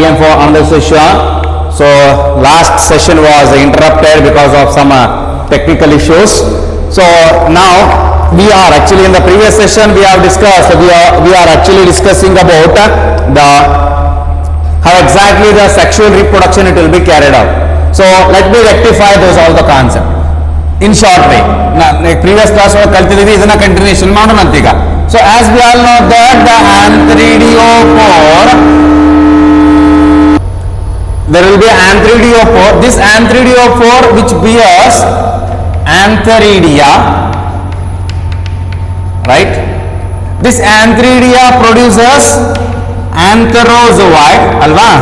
again for another session. So last session was interrupted because of some technical issues. So now we are actually in the previous session we have discussed, we are actually discussing about the how exactly the sexual reproduction it will be carried out. So let me rectify those all the concept in short way. Previous class kaltididvi idana continuation ಮಾಡೋಣ ಅಂತ ಈಗ. So as we all know that the antheriophore, there will be antheriophore. This antheriophore which bears antheridia, right? This antheridia produces antherozoid, alva?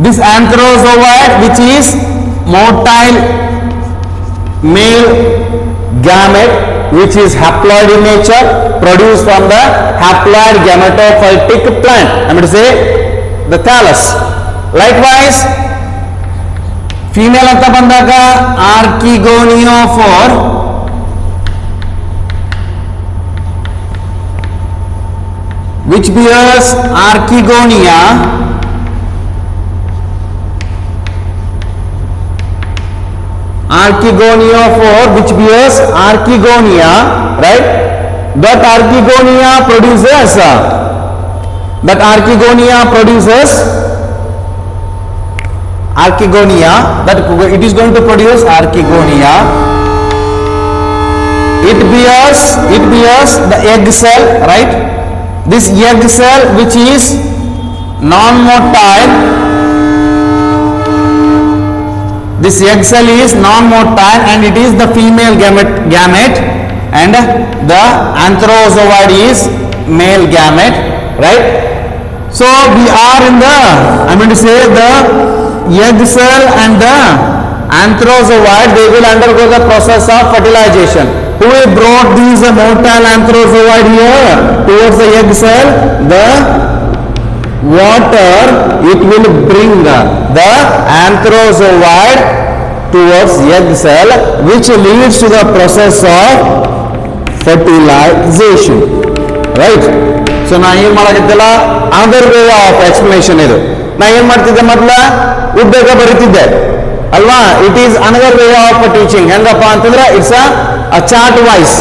This antherozoid which is motile male gamete which is haploid in nature, produced from the haploid gametophytic plant. I mean to say the thallus. Likewise, female anta bandaga archegoniophore, which bears archegonia, archegoniophore which bears archegonia, right? That archegonia produces archegonia, that it is going to produce archegonia. It bears the egg cell, right? This egg cell which is non-motile, this egg cell is non-motile and it is the female gamete and the antherozoid is male gamete, right? So we are in the, I mean to say the egg cell and the antherozoid, they will undergo the process of fertilization. Who brought these motile antherozoid here towards the egg cell? The water, it will bring the antherozoid towards egg cell, which leads to the process of fertilization, right? So na ಏನು ಮಾಡಕತ್ತಿಲ್ಲ, other way of explanation ಇದು. ನಾ ಏನು ಮಾಡ್ತಿದ್ದೆ ಮೊದಲ ಉದ್ದೇಶ ಬರೀತಿದ್ದೆ ಅಲ್ವಾ. It is another way of teaching. ಹೆಂಗಪ್ಪ ಅಂತಂದ್ರೆ ಇಟ್ಸ್ ಅ ಚಾರ್ಟ್ ವೈಸ್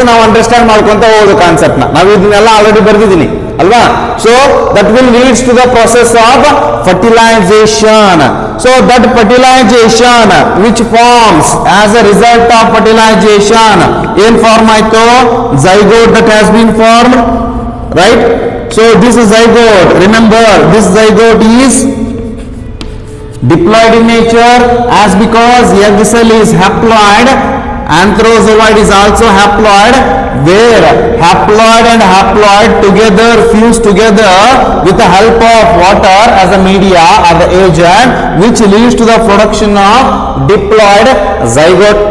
ನಾವು ಅಂಡರ್ಸ್ಟ್ಯಾಂಡ್ ಮಾಡ್ಕೊಂತ ಹೋಗೋದು ಕಾನ್ಸೆಪ್ಟ್ ನಾವು ಇದನ್ನೆಲ್ಲ ಆಲ್ರೆಡಿ ಬರೆದಿದ್ದೀನಿ ಅಲ್ವಾ. So that will leads to the process of fertilization. So that fertilization which forms as a result of fertilization in form aito zygote that has been formed, right? So this zygote, remember this zygote is diploid in nature, as because egg cell is haploid, antherozoid is also haploid, where haploid and haploid together fuse together with the help of water as a media or the agent, which leads to the production of diploid zygote.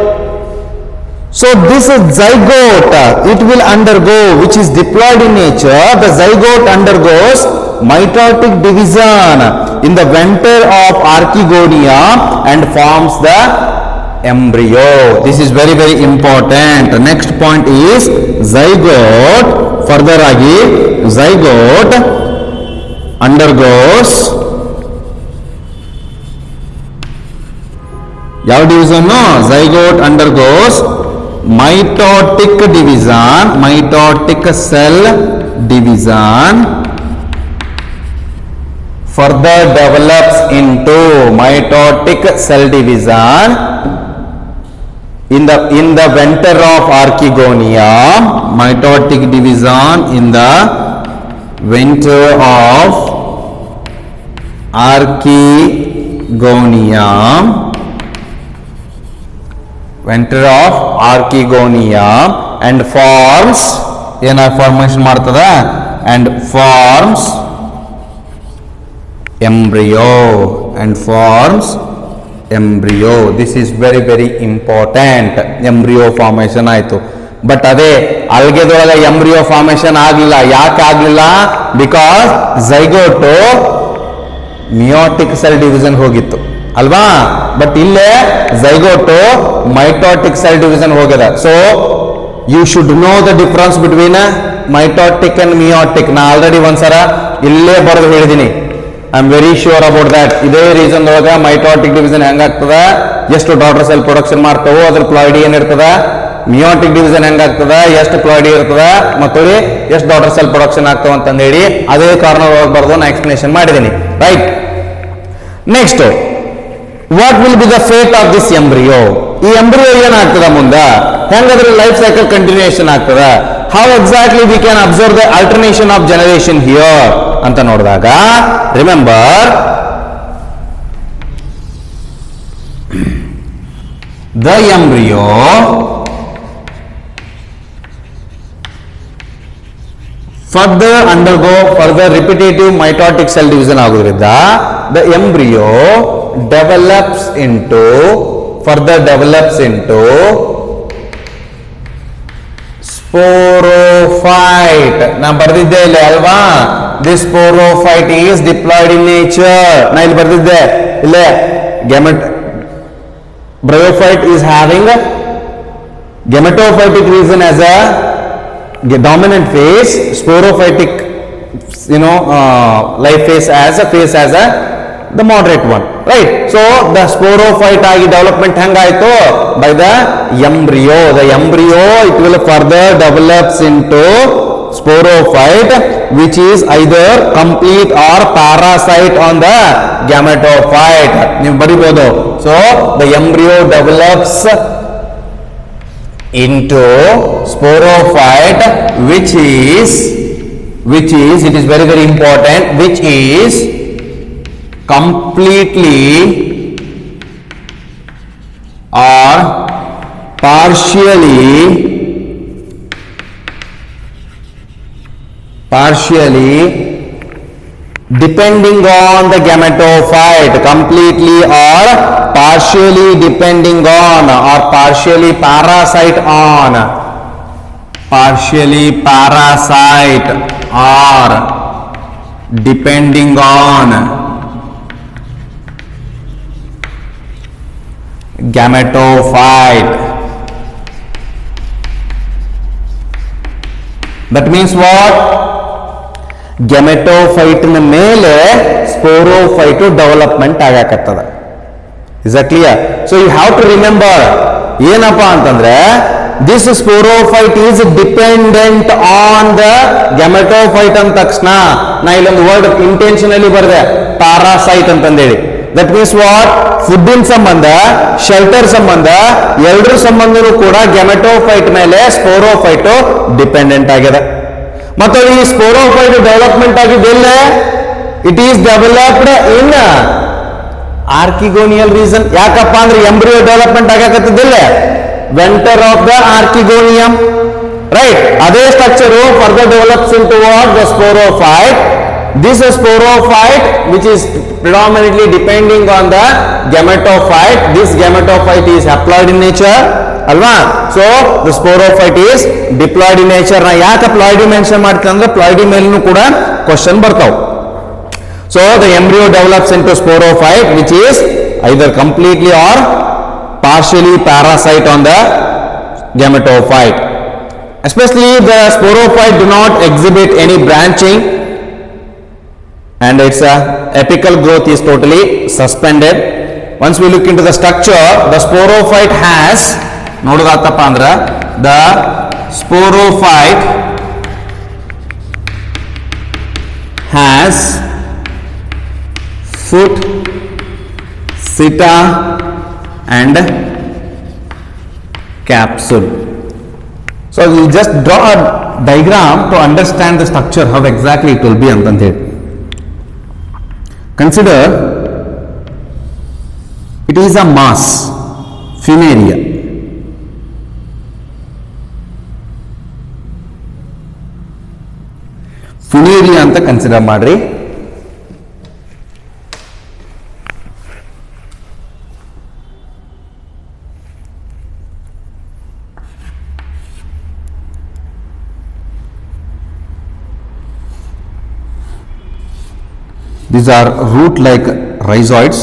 So this zygote, it will undergo, which is diploid in nature, the zygote undergoes mitotic division in the venter of archegonia and forms the embryo. This is very very important. The next point is zygote. Further agi zygote undergoes yav division? No, zygote undergoes mitotic division, mitotic cell division, further develops into mitotic cell division in the venter of archegonia, mitotic division in the venter of archegonia, and forms ena formation ಮಾಡ್ತದ and forms embryo. This is very very important. Embryo formation ಆಯ್ತು. But ಅದೇ ಅಲ್ಗೆದೊಳಗೆ embryo formation ಆಗಲಿಲ್ಲ. ಯಾಕೆ ಆಗಲಿಲ್ಲ? Because zygote meiotic cell division ಹೋಗಿತ್ತು ಅಲ್ವಾ. But ಇಲ್ಲೇ ಝೈಗೋಟು ಮೈಟೋಟಿಕ್ ಸೆಲ್ ಡಿವಿಷನ್ ಹೋಗಿದೆ. So you should know the difference between mitotic and meiotic. ನಾ ಆಲ್ರೆಡಿ ಒಂದ್ಸಲ ಇಲ್ಲೇ ಬರೆದು ಹೇಳಿದೀನಿ. I am very sure about that. ಇದೇ ರೀಸನ್ ಒಳಗ ಮೈಟೋಟಿಕ್ ಡಿವಿಷನ್ ಹೆಂಗಾಗ್ತದ, ಎಷ್ಟು ಡಾಟರ್ ಸೆಲ್ ಪ್ರೊಡಕ್ಷನ್ ಮಾಡ್ತಾವೋ ಅದ್ರ ಪ್ಲಾಯ್ಡಿ ಏನಿರ್ತದ, ಮಿಯೋಟಿಕ್ ಡಿವಿಷನ್ ಹೆಂಗಾಗ್ತದ, ಎಷ್ಟು ಪ್ಲಾಯ್ಡಿ ಇರ್ತದ, ಮತ್ತು ಎಷ್ಟು ಡಾಟರ್ ಸೆಲ್ ಪ್ರೊಡಕ್ಷನ್ ಆಗ್ತಾವ ಅಂತಂದು ಹೇಳಿ ಅದೇ ಕಾರಣ ಒಳಗೆ ಬರೆದು ನಾ ಎಕ್ಸ್ಪ್ಲನೇಷನ್ ಮಾಡಿದ್ದೀನಿ. Right. Next, what will be the fate of this embryo? ಈ ಎಂಬ್ರಿಯೋ ಏನಾಗ್ತದ ಮುಂದೆ, ಹೆಂಗಾದ್ರೆ ಲೈಫ್ ಸೈಕಲ್ ಕಂಟಿನ್ಯೂಯೇಷನ್ ಆಗ್ತದ, how exactly we can observe the alternation of generation here ಅಂತ ನೋಡಿದಾಗ, remember the embryo further repetitive mitotic cell division ಆಗೋದ್ರಿಂದ the embryo further develops into sporophyte. ನಾ ಬರ್ದಿದ್ದೆ ಇಲ್ಲಿ ಅಲ್ವಾ, this sporophyte is diploid in nature. ನಾ ಇಲ್ಲಿ ಬರ್ದಿದ್ದೆ ಇಲ್ಲೇ, bryophyte is having gametophytic region as a dominant phase, sporophytic life phase as the moderate one, right? So the sporophyte agi development hangayto by the embryo it will further develops into sporophyte, which is either complete or parasite on the gametophyte. ನೀವು ಬರಿಬಹುದು. So the embryo develops into sporophyte, which is it is very very important, which is completely or partially depending on the gametophyte, completely or partially depending on or partially parasite on, partially parasite or depending on gametophyte. That means what? Gametophyte ಮೇಲೆ sporophyte development ಆಗಕತ್ತದ. Is that clear? So you have to remember ಏನಪ್ಪಾ ಅಂತಂದ್ರೆ, this sporophyte is dependent on the gametophyte ಅಂದ ತಕ್ಷಣ ನಾ ಇಲ್ಲೊಂದು word intentionally ಬರೆದೆ, parasite ಅಂತಂದೇಳಿ. That means what? ಫುಡ್ಡಿನ ಸಂಬಂಧ, ಶೆಲ್ಟರ್ ಸಂಬಂಧ, ಎರಡರ ಸಂಬಂಧನೂ ಕೂಡ ಗ್ಯಾಮೆಟೋಫೈಟ್ ಮೇಲೆ ಸ್ಪೋರೋಫೈಟ್ ಡಿಪೆಂಡೆಂಟ್ ಆಗಿದೆ. ಮತ್ತು ಈ ಸ್ಪೋರೋಫೈಟ್ ಡೆವಲಪ್ಮೆಂಟ್ ಆಗಿದ್ದೆಲ್ಲ, it is developed in archegonial reason. ಯಾಕಪ್ಪ ಅಂದ್ರೆ ಎಂಬ್ರಿಯೋ ಡೆವಲಪ್ಮೆಂಟ್ ಆಗಕತ್ತಿದ್ದಿಲ್ಲ venter of the archegonium, right? ಅದೇ structure further develops into what? The sporophyte. This sporophyte, which is predominantly depending on the gametophyte, this gametophyte is haploid in nature, alva? So the sporophyte is diploid in nature. Na yaka ploidy mention ಮಾಡ್ತೀನಿ ಅಂದ್ರೆ ploidy ಮೇಲೂ ಕೂಡ question ಬರ್ತಾವ. So the embryo develops into sporophyte, which is either completely or partially parasite on the gametophyte. Especially the sporophyte do not exhibit any branching, and its apical growth is totally suspended. Once we look into the structure, the sporophyte has, ನೋಡೋದಾತಪ್ಪ ಅಂದ್ರೆ, the sporophyte has foot, seta and capsule. So we just draw a diagram to understand the structure, how exactly it will be ಅಂತಂತ ಹೇಳಿ. Consider it is a mass, funaria. Funaria ಅಂತ consider ಮಾಡ್ರಿ. These are root-like rhizoids.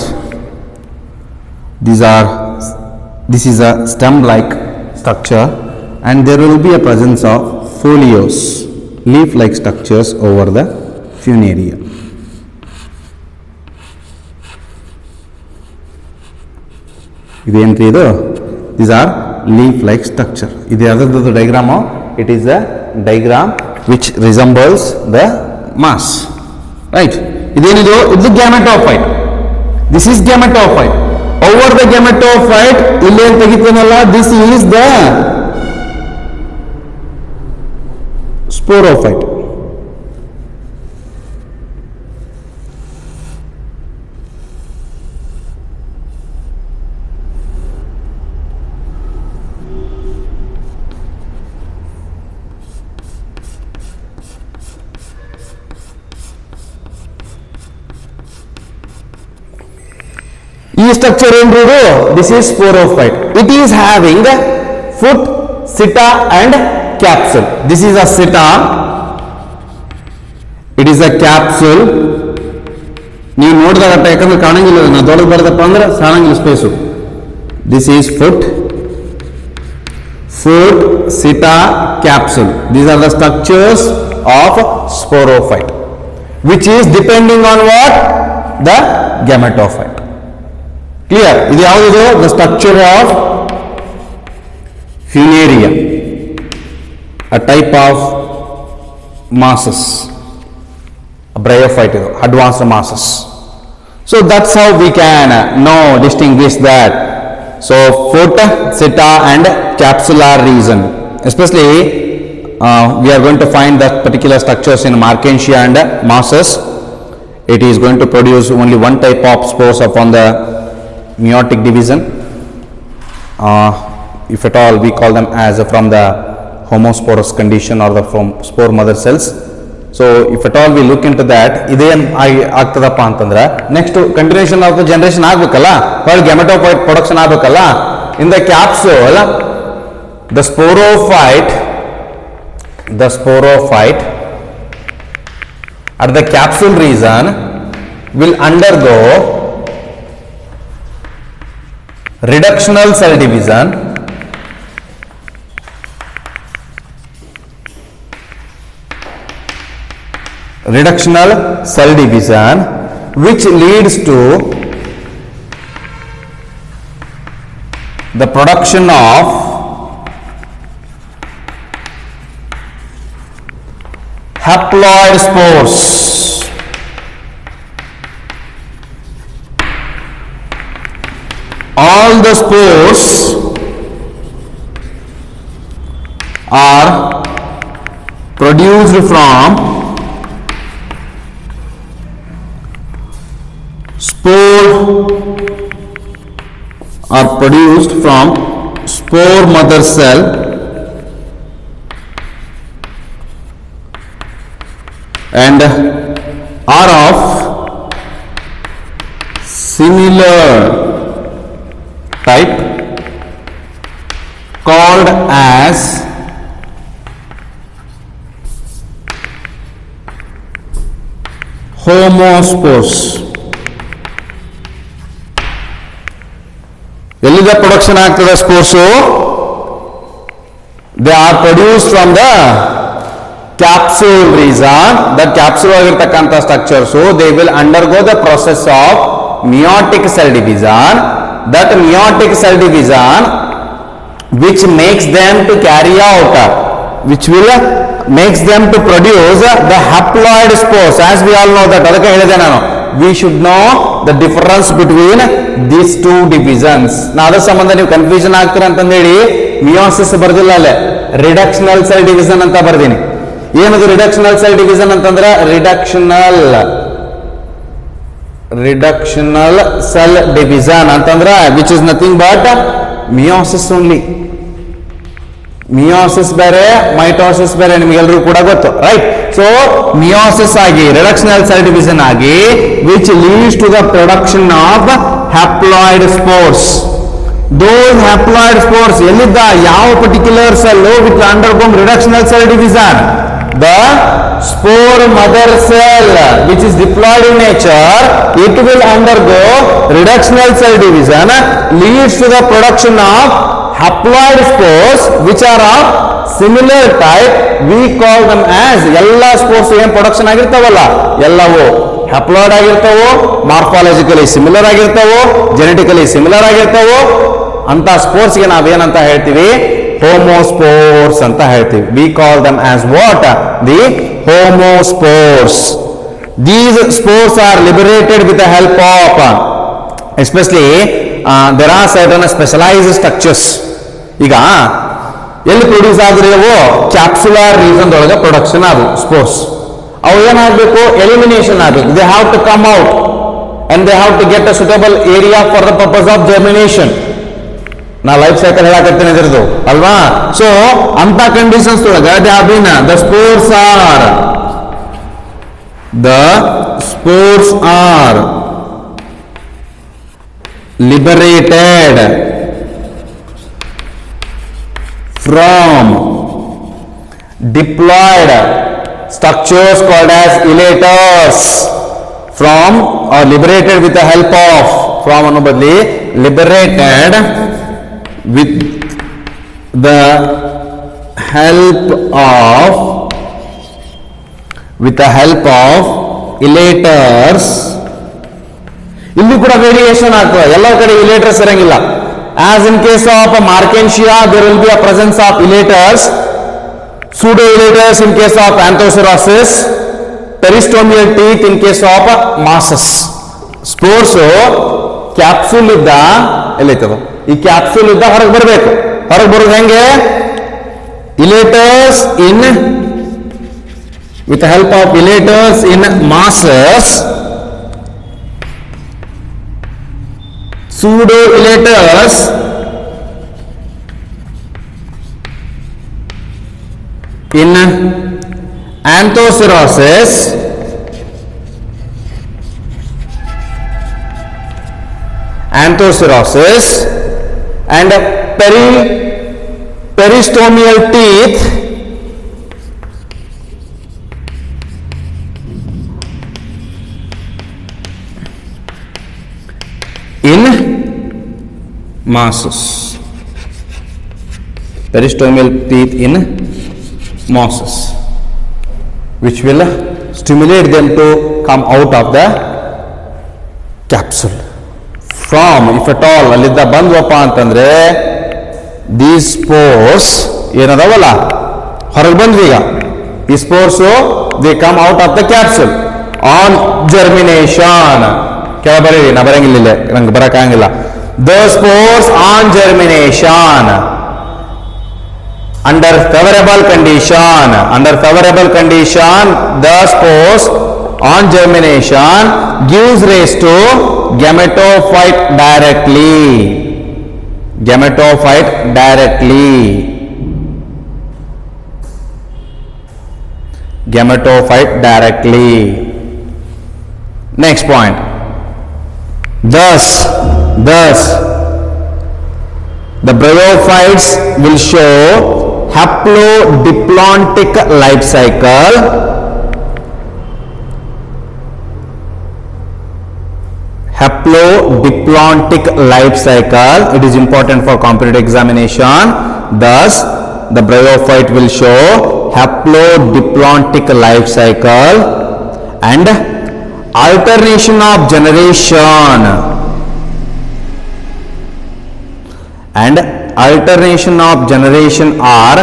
This is a stem-like structure, and there will be a presence of folios. leaf-like structures over the funaria. These are leaf-like structure. This is the diagram. It is a diagram which resembles the mass. Right? This is the gametophyte. This is gametophyte. Over the gametophyte, this is the sporophyte. This structure this is sporophyte. It is having foot, seta and capsule. This is a seta. It is a capsule. ನೀವು ನೋಡಿದಾಗ ಯಾಕಂದ್ರೆ ಕಾಣಂಗಿಲ್ಲ ನಾನು ದೊಡ್ಡದು ಬರೆದಪ್ಪ ಅಂದ್ರೆ ಸಾಣಂಗಿಲ್ಲ space. This is foot, seta, capsule. These are the structures of sporophyte, which is depending on what? The gametophyte. Clear? This is the structure of funaria, a type of masses, a bryophyte, advanced masses. So that's how we can distinguish that. So foot, seta and capsular region. Especially we are going to find that particular structures in Markensia and masses. It is going to produce only one type of spores upon the meiotic division. If at all we call them as from the homosporous condition or the from spore mother cells. So if at all we look into that, iದೇನ್ ಆಗ್ತದಪ್ಪ ಅಂತಂದ್ರೆ next continuation of the generation ಆಗಬೇಕಲ್ಲ, ಹೊಳ್ಳಿ gametophyte production ಆಗಬೇಕಲ್ಲ. In the capsule, the sporophyte at the capsule region will undergo reductional cell division, which leads to the production of haploid spores. All the spores are produced from spore mother cell and are of similar type called as homospores. ಎಲ್ಲಿಂದ production ಆಗ್ತದೆ spores? They are produce from the capsule reason. That capsule ಆಗಿರ್ತಕ್ಕಂಥ structures they will undergo the process of meiotic cell division. That meiotic cell division which makes them to carry out, which will makes them to produce the haploid spores. As we all know that, adake helide nanu, we should know the difference between these two divisions. Na adar sambandha ನೀವು confusion ಆಗ್ತೀರಾ ಅಂತಂದು ಹೇಳಿ meiosis ಬರ್ದಿಲ್ಲ ಅಲ್ಲೇ, reductional cell division ಅಂತ ಬರ್ದೀನಿ. ಏನದು reductional cell division ಅಂತಂದ್ರೆ reductional cell division ಅಂತಂದ್ರೆ which is nothing but meiosis only. meiosis ಬೇರೆ ಮೈಟೋಸಿಸ್ ಬೇರೆ ನಿಮಗೆಲ್ಲರೂ ಕೂಡ ಗೊತ್ತು, ರೈಟ್? ಸೊ meiosis ಆಗಿ reductional cell division ಆಗಿ which leads to the production of haploid spores. Those haploid spores ಎಲ್ಲಿದ್ದ ಯಾವ particular cell which undergo reductional cell division? The spore mother cell, which is diploid in nature, it will undergo reductional cell division, leads to the production of haploid spores which are of similar type we call them as, ಎಲ್ಲ spores ಏನ್ production ಆಗಿರ್ತಾವಲ್ಲ ಎಲ್ಲವೂ haploid ಆಗಿರ್ತಾವೋ, morphologically similar ಆಗಿರ್ತಾವೋ, genetically similar ಆಗಿರ್ತಾವೋ ಅಂತ ಸ್ಪೋರ್ಟ್ಸ್ಗೆ ನಾವೇನಂತ ಹೇಳ್ತೀವಿ, ಹೋಮೋಸ್ಪೋರ್ಸ್ ಅಂತ ಹೇಳ್ತೀವಿ. We call them as what, the homospores. These spores are liberated with the help of especially there are certain specialized structures. ಈಗ ಎಲ್ಲಿ ಪ್ರೊಡ್ಯೂಸ್ ಆದ್ರೆ ಅವು ಕ್ಯಾಪ್ಸುಲಾರ್ ರೀಜನ್ ಒಳಗೆ ಪ್ರೊಡಕ್ಷನ್ ಆದವು ಸ್ಪೋರ್ಸ್. ಅವು ಏನಾಗಬೇಕು, ಎಲಿಮಿನೇಷನ್ ಆಗಬೇಕು. They have to come out and they have to get a suitable area for the purpose of germination. ನಾ ಲೈಫ್ ಸೈಕಲ್ ಹೇಳಕತ್ತೇನೆ ಇದ್ರದ್ದು ಅಲ್ವಾ. ಸೊ ಅಂತ ಕಂಡೀಷನ್ಸ್ ಒಳಗೆ they have been the spores are liberated from diploid structures called as elaters, from or liberated with the help of, from anno badli liberated with the help of elaters. ಇಲ್ಲಿ ಕೂಡ variation ಆಗ್ತದೆ, ಎಲ್ಲ ಕಡೆ elaters ಇರಂಗಿಲ್ಲ. As in case of Marchantia there will be a presence of elaters, pseudo elaters in case of Anthoceros, peristomial teeth in case of mosses. Spores capsule ಇದ್ದ ಎಲ್ಲೈತದ, ಈ capsule ಇದ್ದ ಹೊರಗೆ ಬರಬೇಕು. ಹೊರಗೆ ಬರೋದು ಹೆಂಗೆ, ಇಲೇಟರ್ಸ್ ಇನ್ with the help of elaters in masses, pseudo elaters in anthocerosis, and peristomial teeth in masses. Peristomial teeth in masses, which will stimulate them to come out of the capsule. From, if at all ಅಲ್ಲಿದ್ದ ಬಂದ್ವಪ್ಪ ಅಂತಂದ್ರೆ these spores ಏನದವಲ್ಲ ಹೊರಗೆ ಬಂದ್ವಿ. ಈಗ ಈ spores they come out of the capsule on germination. ಕೆಳಬರಿ ನಾ ಬರಂಗಿಲ್ಲ, ನಂಗೆ ಬರಕ್ಕಾಗಿಲ್ಲ. The spores on germination, under favorable condition, the spores on germination gives rise to gametophyte directly. Next point. Thus the bryophytes will show haplodiplontic life cycle, it is important for competitive examination. Thus the bryophyte will show haplodiplontic life cycle and alternation of generation are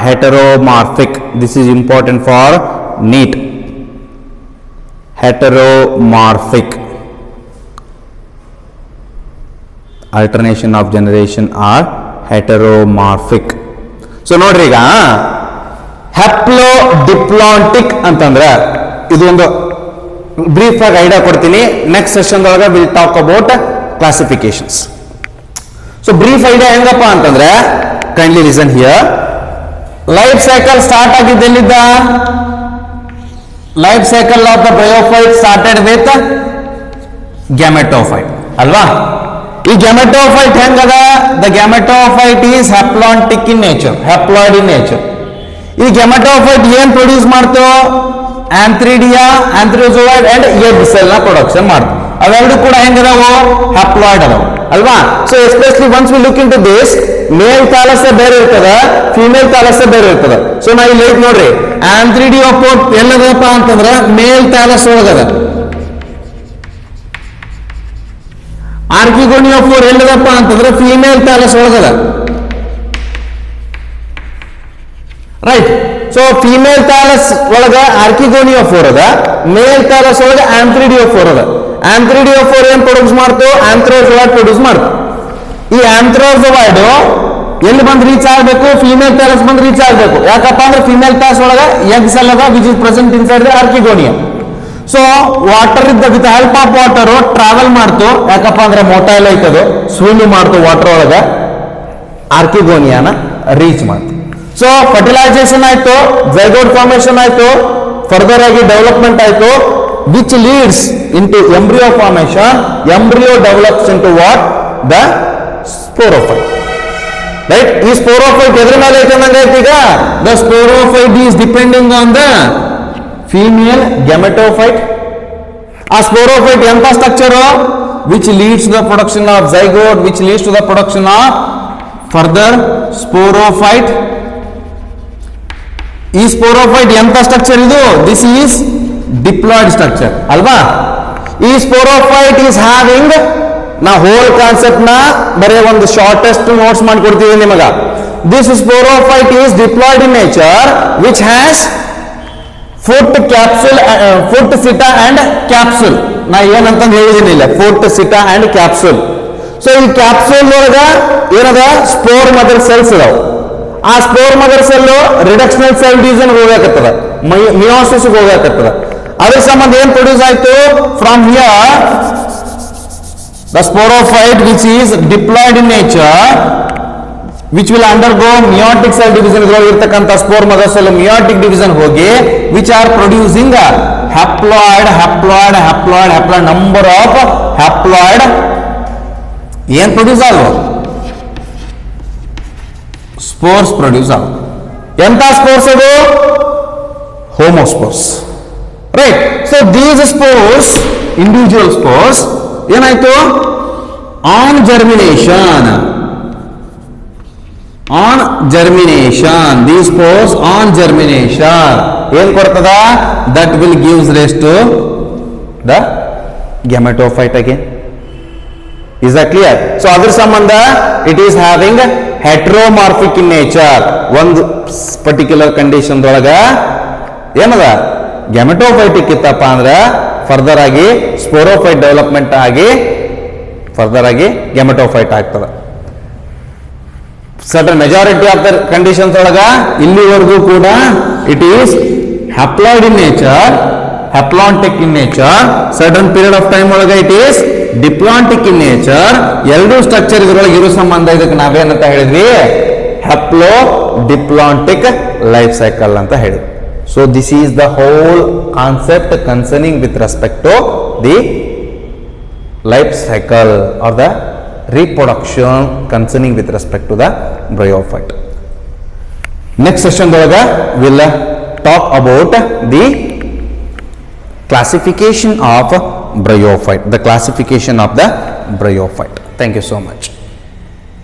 heteromorphic. This is important for NEET. Heteromorphic. Alternation of generation are heteromorphic. So ನೋಡ್ರಿ, ಈಗ ಹ್ಯಾಪ್ಲೋಡಿಪ್ಲಾಂಟಿಕ್ ಅಂತಂದ್ರೆ ಇದು ಒಂದು brief ಆಗಿ idea ಕೊಡ್ತೀನಿ. Next session ಒಳಗೆ will talk about classifications. So brief idea ಹೆಂಗಪ್ಪ ಅಂತಂದ್ರೆ, kindly listen here. Life cycle start ಆಗಿದ್ದೆಲ್ಲಿದ್ದ, life cycle of the bryophyte started with gametophyte ಅಲ್ವಾ. ಈ ಗ್ಯಾಮೆಟೋಫೈಟ್ ಹೆಂಗದ, the gametophyte is haplontic in nature, haploid in nature. ಈ gametophyte ಏನ್ produce ಮಾಡ್ತೋ, antheridia, antherozoid and egg cell ನ production ಮಾಡ್ತೋ. ಅವೆರಡು ಕೂಡ ಹೆಂಗದಾವು, ಹ್ಯಾಪ್ಲಾಯ್ಡ್ ಅದಾವ. ಅಲ್ವಾ? So especially once we look in to this, ಮೇಲ್ ಥಾಲಸ್ ಬೇರೆ ಇರ್ತದ, ಫಿಮೇಲ್ ಥಾಲಸ್ ಬೇರೆ ಇರ್ತದ. ಸೊ ನಾ ಇಲ್ಲಿ ಐತ್ ನೋಡ್ರಿ, ಆಂಥ್ರಿಡಿಯೋಫೋರ್ ಎಲ್ಲದಪ್ಪ ಅಂತಂದ್ರ ಮೇಲ್ ಥಾಲಸ್ ಒಳಗದ, ಆರ್ಕಿಗೋನಿಯೋಫೋರ್ ಎಲ್ಲದಪ್ಪ ಅಂತಂದ್ರೆ female ಥಾಲಸ್ ಒಳಗದ. Right. So female thallus ಒಳಗ ಆರ್ಕಿಗೋನಿಯೋಫೋರ್ ಅದ, ಮೇಲ್ ಥಾಲಸ್ ಒಳಗ ಆಂಥ್ರಿಡಿಯೋಫೋರ್ ಅದ. ಆಂಥ್ರಿಡಿಯೋಫೋರ್ ಏನ್ ಪ್ರೊಡ್ಯೂಸ್ ಮಾಡ್ತು? ಆಂಥ್ರೋಜೋಯ್ಡ್ ಪ್ರೊಡ್ಯೂಸ್ ಮಾಡ್ತು. ಈ ಆಂಥ್ರೋಜೋಯ್ಡ್ ಎಲ್ಲಿ ಬಂದು ರೀಚ್ ಆಗಬೇಕು? ಫಿಮೇಲ್ ಥಾಲಸ್ ಬಂದು ರೀಚ್ ಆಗಬೇಕು. ಯಾಕಪ್ಪ ಅಂದ್ರೆ ಫಿಮೇಲ್ ಥಾಲಸ್ ಒಳಗ ಎಗ್ ಸೆಲ್ ಅದ which is present inside the archegonium. So water ಇದ್ದ with help of water travel ಮಾಡ್ತು. ಯಾಕಪ್ಪ ಅಂದ್ರೆ ಮೋಟೈಲ್ ಐತದು, ಸ್ವಿಮ್ ಮಾಡ್ತು ವಾಟರ್ ಒಳಗ, ಆರ್ಕಿಗೋನಿಯಾನ ರೀಚ್ ಮಾಡ್ತು. ಸೊ ಫರ್ಟಿಲೈಸೇಷನ್ ಆಯ್ತು, ಝೈಗೋಟ್ ಫಾರ್ಮೇಶನ್ ಆಯ್ತು, ಫರ್ದರ್ ಆಗಿ ಡೆವಲಪ್ಮೆಂಟ್ ಆಯ್ತು, which leads into embryo formation. Embryo develops into what? The sporophyte. Right? ಈ sporophyte ಎದ್ರ ಮೇಲೆ ಐತೆ ಅನ್ನಂಗೆ ಐತಿ ಈಗ? The sporophyte is depending on the female gametophyte. ಆ sporophyte ಎಂತ structure? which leads to the production of zygote, which leads to the production of further sporophyte. ಈ sporophyte ಎಂತ ಸ್ಟ್ರಕ್ಚರ್ ಇದು? This is diploid structure ಅಲ್ವಾ? ಈ sporophyte is having, ನಾ whole concept ನ ಬರೀ ಒಂದು ಶಾರ್ಟೆಸ್ಟ್ ನೋಟ್ಸ್ ಮಾಡಿ ಕೊಡ್ತೀವಿ ನಿಮಗ. This sporophyte is diploid in nature which has foot capsule, foot seta and capsule. ನಾ ಏನಂತ ಹೇಳಿದೀನಿ ಇಲ್ಲ, foot seta and capsule. So ಈ ಕ್ಯಾಪ್ಸುಲ್ ಒಳಗ ಏನದ? ಸ್ಪೋರ್ ಮದರ್ ಸೆಲ್ಸ್ ಇದಾವ. ಆ spore mother cell reductional cell division ಹೋಗಕತ್ತದ, ಮಿಯೋಸಿಸ್ ಹೋಗಕತ್ತದ. ಅದ್ರ ಸಂಬಂಧ ಏನ್ ಪ್ರೊಡ್ಯೂಸ್ ಆಯ್ತು? From here the sporophyte which is diploid in nature which will undergo meiotic cell division ಇರ್ತಕ್ಕಂಥ spore mother cell meiotic division ಹೋಗಿ which are producing haploid haploid haploid haploid number of haploid ಏನ್ produce ಆಗೋ? Spores produce ಆಗೋ. ಎಂತ spores ಅದು? Homospores. Right. So these spores, individual spores ಏನಾಯ್ತು? On germination, on germination, these spores on germination ಏನ್ ಕೊಡ್ತದ? That will gives rise to the gametophyte again. Is that clear? So ಅದ್ರ ಸಂಬಂಧ it is having heteromorphic in nature. ಒಂದು particular condition ಒಳಗ ಏನದ? Gametophytic ಇತ್ತಪ್ಪ ಅಂದ್ರೆ ಫರ್ದರ್ ಆಗಿ ಸ್ಪೋರೋಫೈಟ್ ಡೆವಲಪ್ಮೆಂಟ್ ಆಗಿ ಫರ್ದರ್ ಆಗಿ ಗ್ಯಾಮೆಟೋಫೈಟ್ ಆಗ್ತದೆ. Certain majority of the conditions ಒಳಗ ಇಲ್ಲಿವರೆಗೂ ಕೂಡ it is haploid in nature, haplontic in nature. Certain period of time ಒಳಗ it is diplontic in nature. ಎರಡೂ ಸ್ಟ್ರಕ್ಚರ್ ಇದ್ರೊಳಗೆ ಇರೋ ಸಂಬಂಧ ಇದಕ್ಕೆ ನಾವೇನಂತ ಹೇಳಿದ್ವಿ? ಹ್ಯಾಪ್ಲೋ ಡಿಪ್ಲಾಂಟಿಕ್ ಲೈಫ್ ಸೈಕಲ್ ಅಂತ ಹೇಳಿದ್ವಿ. So this is the whole concept concerning with respect to the life cycle or the reproduction concerning with respect to the bryophyte. Next session dolaga we'll talk about the classification of bryophyte, the classification of the bryophyte. Thank you so much.